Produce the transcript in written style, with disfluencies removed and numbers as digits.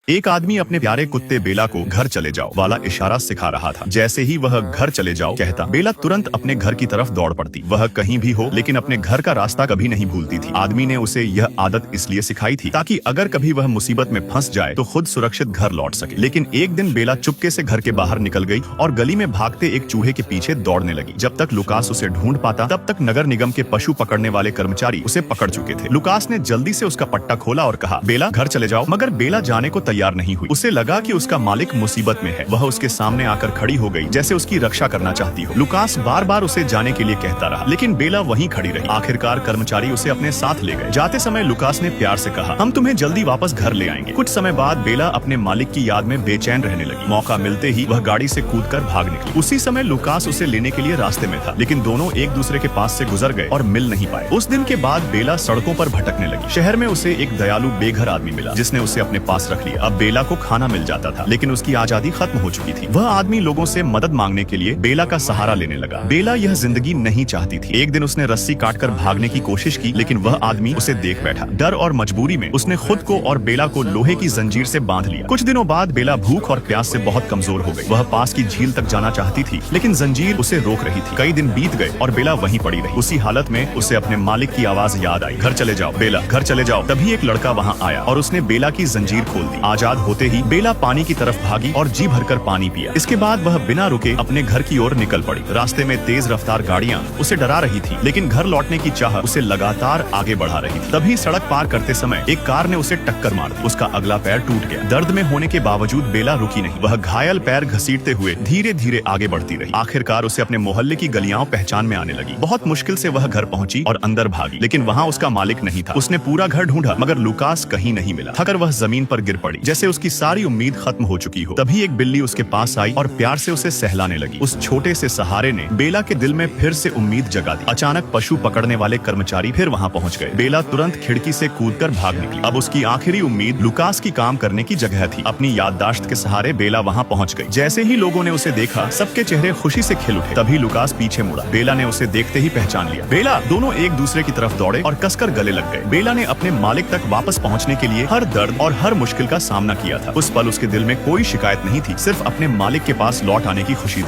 एक आदमी अपने प्यारे कुत्ते बेला को घर चले जाओ वाला इशारा सिखा रहा था। जैसे ही वह घर चले जाओ कहता, बेला तुरंत अपने घर की तरफ दौड़ पड़ती। वह कहीं भी हो लेकिन अपने घर का रास्ता कभी नहीं भूलती थी। आदमी ने उसे यह आदत इसलिए सिखाई थी ताकि अगर कभी वह मुसीबत में फंस जाए तो खुद सुरक्षित घर लौट सके। लेकिन एक दिन बेला चुपके से घर के बाहर निकल गई और गली में भागते एक चूहे के पीछे दौड़ने लगी। जब तक लुकास उसे ढूंढ पाता तब तक नगर निगम के पशु पकड़ने वाले कर्मचारी उसे पकड़ चुके थे। लुकास ने जल्दी से उसका पट्टा खोला और कहा, बेला घर चले जाओ। मगर बेला जाने को तैयार नहीं हुई। उसे लगा कि उसका मालिक मुसीबत में है। वह उसके सामने आकर खड़ी हो गई जैसे उसकी रक्षा करना चाहती हो। लुकास बार बार उसे जाने के लिए कहता रहा लेकिन बेला वहीं खड़ी रही। आखिरकार कर्मचारी उसे अपने साथ ले गए। जाते समय लुकास ने प्यार से कहा, हम तुम्हें जल्दी वापस घर ले आएंगे। कुछ समय बाद बेला अपने मालिक की याद में बेचैन रहने लगी। मौका मिलते ही वह गाड़ी से कूदकर भाग निकली। उसी समय लुकास उसे लेने के लिए रास्ते में था लेकिन दोनों एक दूसरे के पास से गुजर गए और मिल नहीं पाए। उस दिन के बाद बेला सड़कों पर भटकने लगी। शहर में उसे एक दयालु बेघर आदमी मिला जिसने उसे अपने पास रख लिया। अब बेला को खाना मिल जाता था लेकिन उसकी आजादी खत्म हो चुकी थी। वह आदमी लोगों से मदद मांगने के लिए बेला का सहारा लेने लगा। बेला यह जिंदगी नहीं चाहती थी। एक दिन उसने रस्सी काटकर भागने की कोशिश की लेकिन वह आदमी उसे देख बैठा। डर और मजबूरी में उसने खुद को और बेला को लोहे की जंजीर से बांध लिया। कुछ दिनों बाद बेला भूख और प्यास से बहुत कमजोर हो गई। वह पास की झील तक जाना चाहती थी लेकिन जंजीर उसे रोक रही थी। कई दिन बीत गए और बेला वहीं पड़ी रही। उसी हालत में उसे अपने मालिक की आवाज याद आई, घर चले जाओ बेला, घर चले जाओ। तभी एक लड़का वहाँ आया और उसने बेला की जंजीर खोल दी। आजाद होते ही बेला पानी की तरफ भागी और जी भरकर पानी पिया। इसके बाद वह बिना रुके अपने घर की ओर निकल पड़ी। रास्ते में तेज रफ्तार गाड़ियां उसे डरा रही थी लेकिन घर लौटने की चाह उसे लगातार आगे बढ़ा रही थी। तभी सड़क पार करते समय एक कार ने उसे टक्कर मार दी। उसका अगला पैर टूट गया। दर्द में होने के बावजूद बेला रुकी नहीं। वह घायल पैर घसीटते हुए धीरे धीरे आगे बढ़ती रही। आखिरकार उसे अपने मोहल्ले की गलियां पहचान में आने लगी। बहुत मुश्किल से वह घर पहुंची और अंदर भागी लेकिन वहाँ उसका मालिक नहीं था। उसने पूरा घर ढूंढा मगर लुकास कहीं नहीं मिला। थकर वह जमीन पर गिर पड़ी जैसे उसकी सारी उम्मीद खत्म हो चुकी हो। तभी एक बिल्ली उसके पास आई और प्यार से उसे सहलाने लगी। उस छोटे से सहारे ने बेला के दिल में फिर से उम्मीद जगा दी। अचानक पशु पकड़ने वाले कर्मचारी फिर वहाँ पहुँच गए। बेला तुरंत खिड़की से कूदकर भाग निकली। अब उसकी आखिरी उम्मीद लुकास की काम करने की जगह थी। अपनी याददाश्त के सहारे बेला वहाँ पहुँच गई। जैसे ही लोगों ने उसे देखा सबके चेहरे खुशी से खिल उठे। तभी लुकास पीछे मुड़ा। बेला ने उसे देखते ही पहचान लिया। बेला, दोनों एक दूसरे की तरफ दौड़े और कसकर गले लग गए। बेला ने अपने मालिक तक वापस पहुँचने के लिए हर दर्द और हर मुश्किल का सामना किया था। उस पल उसके दिल में कोई शिकायत नहीं थी, सिर्फ अपने मालिक के पास लौट आने की खुशी थी।